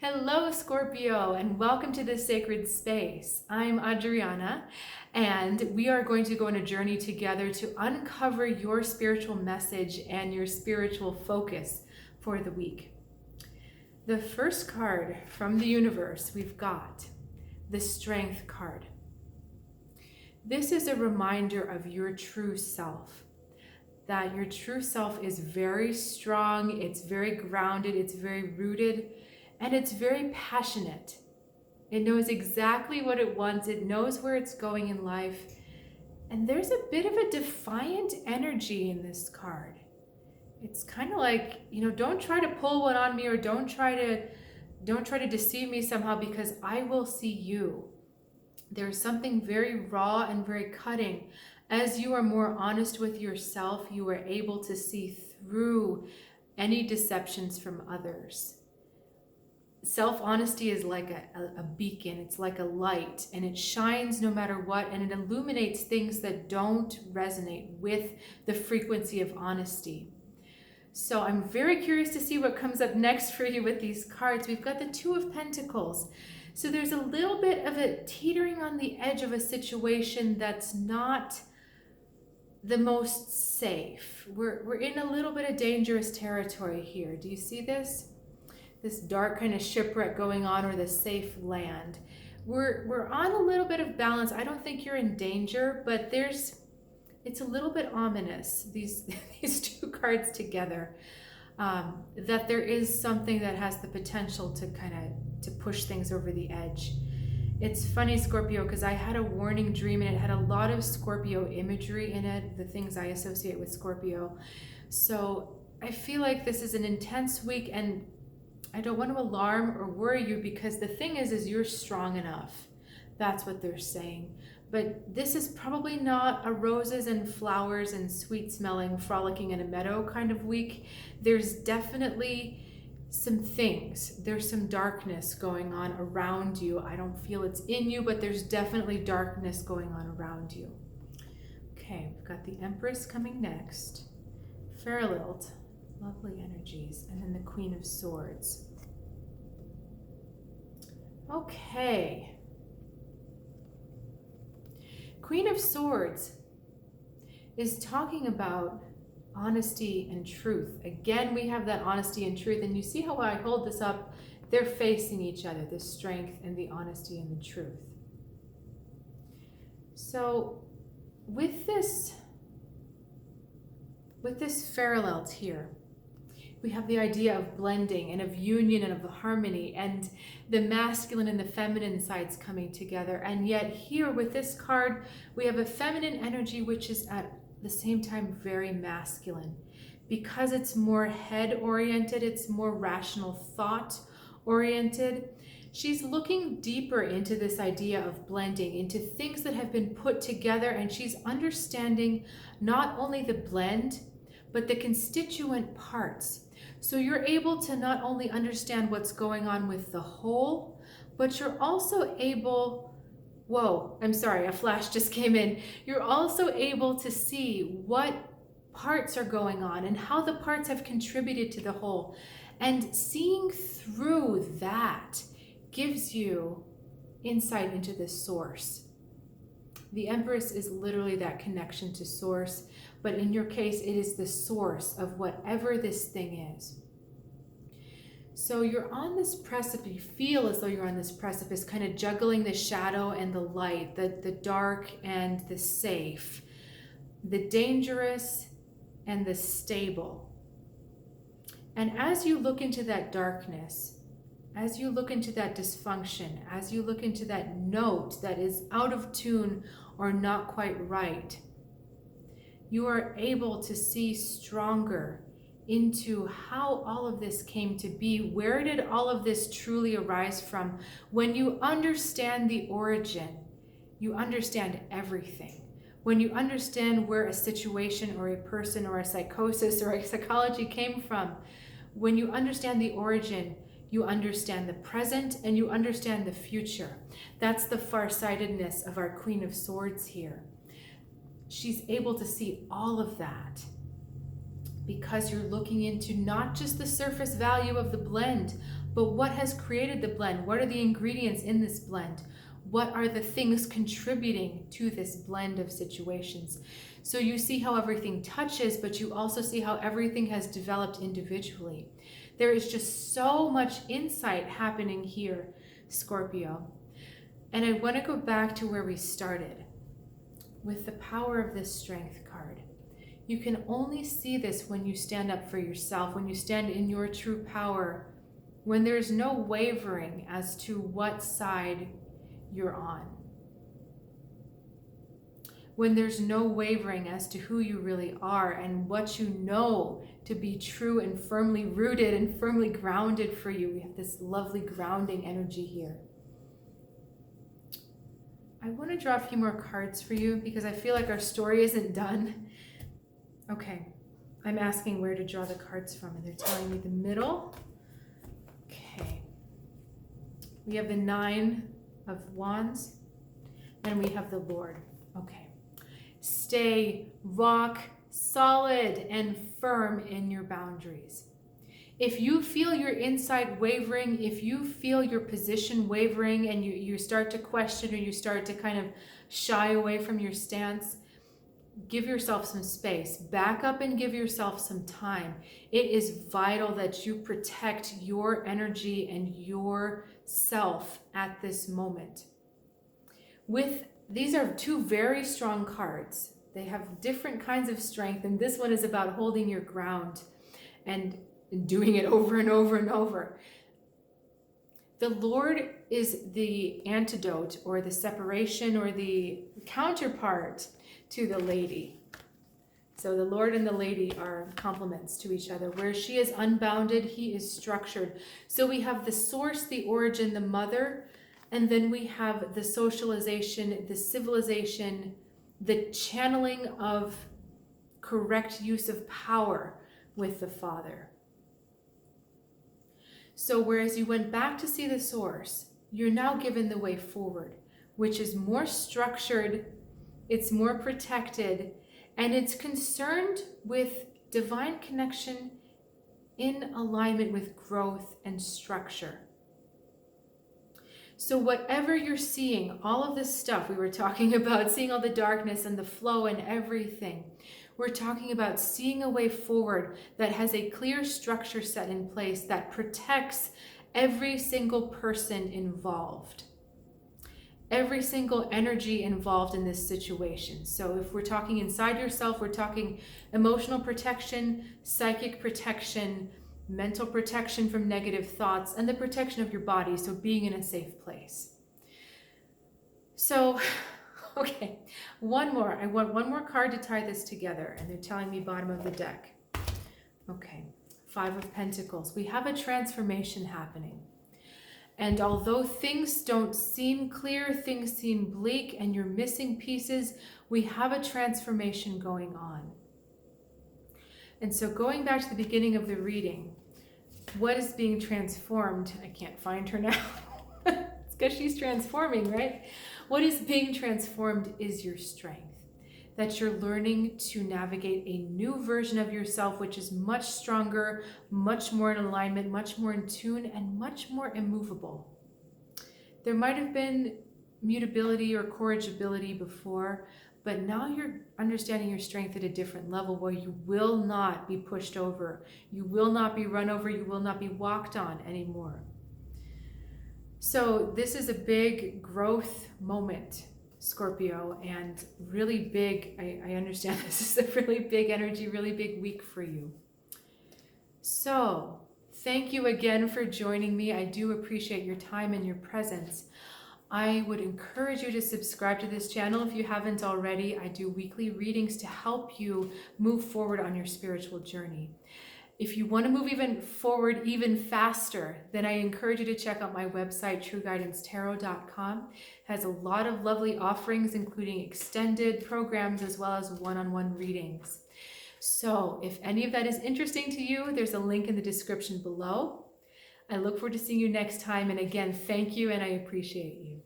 Hello, Scorpio, and welcome to this sacred space. I'm Adriana, and we are going to go on a journey together to uncover your spiritual message and your spiritual focus for the week. The first card from the universe we've got the Strength card. This is a reminder of your true self, that your true self is very strong, it's very grounded, it's very rooted, and it's very passionate. It knows exactly what it wants. It knows where it's going in life. And there's a bit of a defiant energy in this card. It's kind of like, don't try to pull one on me, or don't try to deceive me somehow, because I will see you. There's something very raw and very cutting. As you are more honest with yourself, you are able to see through any deceptions from others. Self-honesty is like a beacon. It's like a light, and it shines no matter what, and it illuminates things that don't resonate with the frequency of honesty. So I'm very curious to see what comes up next for you with these cards. We've got the Two of Pentacles. So there's a little bit of a teetering on the edge of a situation that's not the most safe. We're in a little bit of dangerous territory here. Do you see this? This dark kind of shipwreck going on, or the safe land. We're on a little bit of balance. I don't think you're in danger, but it's a little bit ominous, these two cards together, that there is something that has the potential to push things over the edge. It's funny, Scorpio, because I had a warning dream, and it had a lot of Scorpio imagery in it, the things I associate with Scorpio. So I feel like this is an intense week, and I don't want to alarm or worry you, because the thing is you're strong enough. That's what they're saying. But this is probably not a roses and flowers and sweet smelling, frolicking in a meadow kind of week. There's definitely some things. There's some darkness going on around you. I don't feel it's in you, but there's definitely darkness going on around you. Okay, we've got the Empress coming next. Fairlilt. Lovely energies. And then the Queen of Swords. Okay. Queen of Swords is talking about honesty and truth. Again, we have that honesty and truth. And you see how I hold this up? They're facing each other, the strength and the honesty and the truth. So with this Fairlilt here, we have the idea of blending and of union and of the harmony, and the masculine and the feminine sides coming together. And yet here with this card, we have a feminine energy which is at the same time very masculine. Because it's more head oriented, it's more rational thought oriented. She's looking deeper into this idea of blending, into things that have been put together, and she's understanding not only the blend, but the constituent parts. So you're able to not only understand what's going on with the whole, but you're also able, whoa, I'm sorry, a flash just came in. You're also able to see what parts are going on and how the parts have contributed to the whole. And seeing through that gives you insight into the source. The Empress is literally that connection to source, but in your case, it is the source of whatever this thing is. So you're on this precipice, you feel as though you're on this precipice, kind of juggling the shadow and the light, the dark and the safe, the dangerous and the stable. And as you look into that darkness, as you look into that dysfunction, as you look into that note that is out of tune or not quite right, you are able to see stronger into how all of this came to be. Where did all of this truly arise from? When you understand the origin, you understand everything. When you understand where a situation or a person or a psychosis or a psychology came from, when you understand the origin, you understand the present and you understand the future. That's the farsightedness of our Queen of Swords here. She's able to see all of that because you're looking into not just the surface value of the blend, but what has created the blend? What are the ingredients in this blend? What are the things contributing to this blend of situations? So you see how everything touches, but you also see how everything has developed individually. There is just so much insight happening here, Scorpio. And I want to go back to where we started with the power of this Strength card. You can only see this when you stand up for yourself, when you stand in your true power, when there's no wavering as to what side you're on. When there's no wavering as to who you really are and what you know to be true and firmly rooted and firmly grounded for you. We have this lovely grounding energy here. I want to draw a few more cards for you because I feel like our story isn't done. Okay, I'm asking where to draw the cards from, and they're telling me the middle. Okay. We have the Nine of Wands, and we have the Lord. Okay. Stay rock solid and firm in your boundaries. If you feel your inside wavering, if you feel your position wavering and you start to question or you start to kind of shy away from your stance, give yourself some space. Back up and give yourself some time. It is vital that you protect your energy and yourself at this moment. These are two very strong cards. They have different kinds of strength, and this one is about holding your ground and doing it over and over and over. The Lord is the antidote or the separation or the counterpart to the Lady. So the Lord and the Lady are complements to each other. Where she is unbounded, he is structured. So we have the source, the origin, the mother, and then we have the socialization, the civilization, the channeling of correct use of power with the Father. So whereas you went back to see the source, you're now given the way forward, which is more structured, it's more protected, and it's concerned with divine connection in alignment with growth and structure. So whatever you're seeing, all of this stuff we were talking about, seeing all the darkness and the flow and everything, we're talking about seeing a way forward that has a clear structure set in place that protects every single person involved, every single energy involved in this situation. So if we're talking inside yourself, we're talking emotional protection, psychic protection, mental protection from negative thoughts, and the protection of your body, so being in a safe place. So, okay, one more. I want one more card to tie this together, and they're telling me bottom of the deck. Okay, Five of Pentacles. We have a transformation happening. And although things don't seem clear, things seem bleak, and you're missing pieces, we have a transformation going on. And so going back to the beginning of the reading, what is being transformed? I can't find her now. It's because she's transforming, right? What is being transformed is your strength. That you're learning to navigate a new version of yourself, which is much stronger, much more in alignment, much more in tune, and much more immovable. There might have been mutability or corrigibility before, but now you're understanding your strength at a different level where you will not be pushed over, you will not be run over, you will not be walked on anymore. So this is a big growth moment, Scorpio, and really big, I understand this is a really big energy, really big week for you. So thank you again for joining me. I do appreciate your time and your presence. I would encourage you to subscribe to this channel if you haven't already. I do weekly readings to help you move forward on your spiritual journey. If you want to move forward even faster, then I encourage you to check out my website, trueguidancetarot.com. It has a lot of lovely offerings, including extended programs as well as one-on-one readings. So if any of that is interesting to you, there's a link in the description below. I look forward to seeing you next time. And again, thank you and I appreciate you.